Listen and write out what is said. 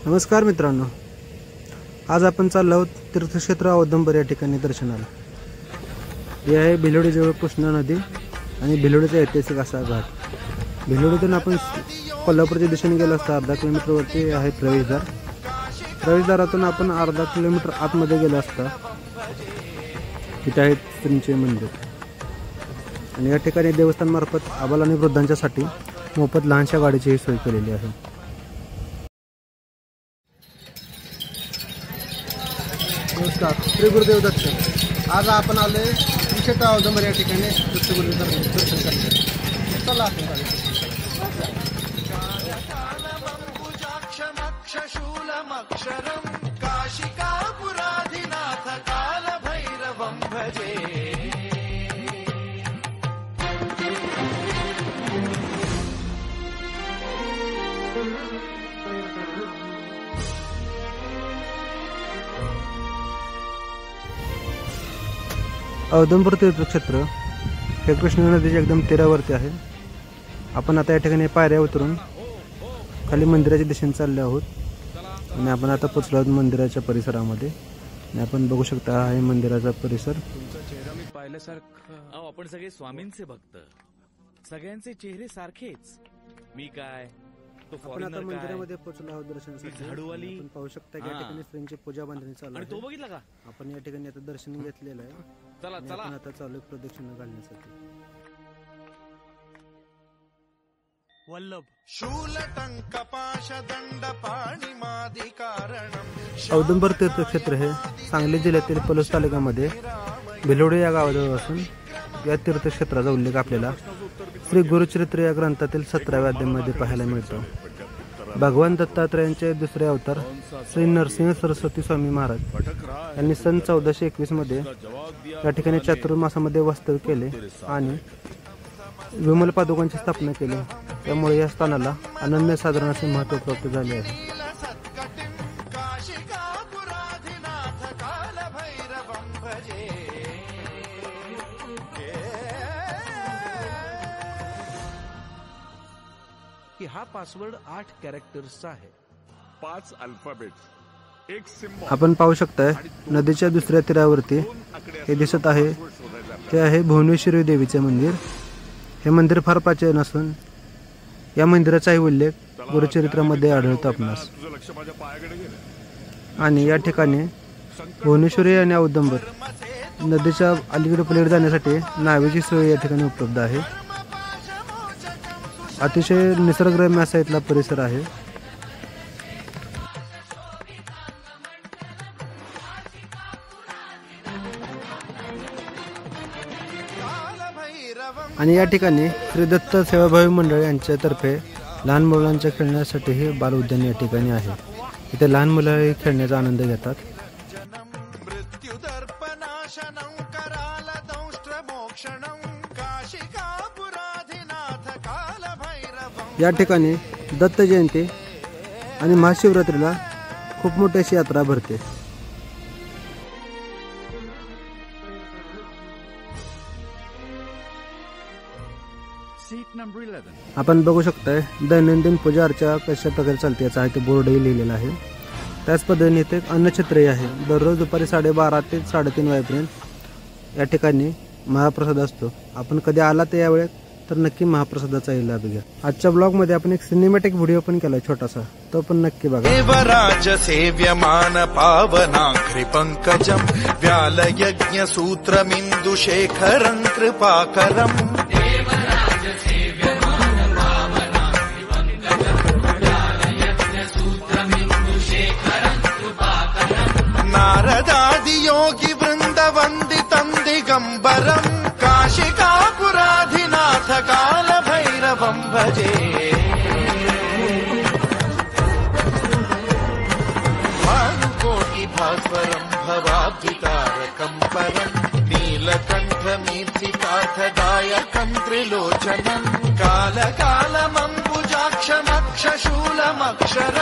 नमस्कार मित्रांनो, आज आपण चाललो आहोत तीर्थक्षेत्र औदुंबर या ठिकाणी दर्शनाला। हे आहे भिलोडीजवळ कृष्णा नदी आणि भिलोडीचा ऐतिहासिक असा घाट। भिलोडीतून आपण कोल्हापूरच्या दिशेने गेलो असता अर्धा किलोमीटरवरती आहे प्रवेशद्वार। प्रवेशद्वारातून आपण अर्धा किलोमीटर आतमध्ये गेलो असता तिथे आहे श्रींचे मंदिर आणि या ठिकाणी देवस्थानमार्फत आबाल आणि वृद्धांच्यासाठी मोफत लहानशा गाडीची सोय केलेली आहे। नमस्कार, श्री गुरुदेव दत्त। आज आपण आले तीर्थक्षेत्र औदुंबर या ठिकाणी दत्त गुरुदेव दर्शन करण्यासाठी। चला औदुंबर तीर्थक्षेत्र हे कृष्णा नदीच्या एकदम तीरावरती आहे। आपण आता या ठिकाणी पायऱ्या उतरून खाली मंदिराच्या दिशेने चालले आहोत आणि आपण आता पोहोचलो आहोत मंदिराच्या परिसरामध्ये। आणि आपण बघू शकता हा आहे मंदिराचा परिसर। तुमचा चेहरा मी पाहिल्यासारखं। आपण सगळे स्वामींचे भक्त, सगळ्यांचे चेहरे सारखेच। मी काय तो आपण आता मंदिरामध्ये पोहोचलो आहोत दर्शनासाठी। झाडूवाली आपण पाहू शकता की या ठिकाणी श्रींची पूजा बांधणी चालू आहे। आणि तो बघितला का? आपण या ठिकाणी आता दर्शन घेतलेलं आहे। चला चला आपण आता चालू प्रदक्षिणा घालण्यासाठी। वल्लभ शूलटंक पाश दंड पाणी मादी कारणम। औदुंबर तीर्थक्षेत्र हे सांगली जिल्ह्यातील पलूस तालुक्यामध्ये भिलोडी या गावाजवळ असून या तीर्थक्षेत्राचा उल्लेख आपल्याला श्री गुरुचरित्र या ग्रंथातील 17व्या अध्यायामध्ये पाहायला मिळतो। भगवान दत्तात्रयांचे दुसरे अवतार श्री नरसिंह सरस्वती स्वामी महाराज यांनी सन 1421 मध्ये या ठिकाणी चातुर्मासामध्ये वास्तव्य केले आणि विमल पादुकांची स्थापना केली। त्यामुळे या स्थानाला अनन्यसाधारण असे महत्त्व प्राप्त झाले आहे। की हा पासवर्ड 8 कॅरेक्टर्सचा आहे। 5 अल्फाबेट, एक सिम्बॉल। आपण पाहू शकताय नदीच्या दुसऱ्या तीरावरती हे दिसत आहे ते आहे भुवनेश्वरी देवीचे मंदिर। हे मंदिर फार प्राचीन असून या मंदिराचाही उल्लेख गुरुचरित्रामध्ये आढळतो आपणास। आणि या ठिकाणी भुवनेश्वरी आणि औदुंबर नदीच्या अलीकडे पलीकडे जाण्यासाठी नावेची सोय या ठिकाणी उपलब्ध आहे। अतिशय निसर्गरम्य असा इथला परिसर आहे। आणि या ठिकाणी श्री दत्त सेवाभावी मंडळ यांच्यातर्फे लहान मुलांच्या खेळण्यासाठीही बाल उद्यान या ठिकाणी आहे। इथे लहान मुलं खेळण्याचा आनंद घेतात। या ठिकाणी दत्त जयंती आणि महाशिवरात्रीला खूप मोठी अशी यात्रा भरते। आपण बघू शकताय दैनंदिन पूजा अर्चा कशा प्रकारे चालते याचा इथे बोर्डही लिहिलेला आहे। त्याच पद्धतीने इथे एक अन्नछत्रही आहे। दररोज दुपारी 12:30 ते 3:30 वाजेपर्यंत या ठिकाणी महाप्रसाद असतो। आपण कधी आला तर यावेळेस तर नक्की महाप्रसादाचाही लाभ घ्या। आजच्या ब्लॉग मध्ये आपण एक सिनेमॅटिक व्हिडिओ पण केलाय छोटासा, तो पण नक्की बघा। देवराज सेव्यमान पावनाघ्रि पंकजम व्याल यज्ञ सूत्रमिंदु शेखरं कृपाकरम। नारदादि योगी वृंद वंदितं दिगंबरम काशिकापुराधिनाथ काल भैरवं भजे। भानुकोटि भास्वरं भवाब्धितारकं परं नीलकण्ठमीर्तितार्थदायकं त्रिलोचनं कालकालमम्बुजाक्षमक्षशूलमक्षर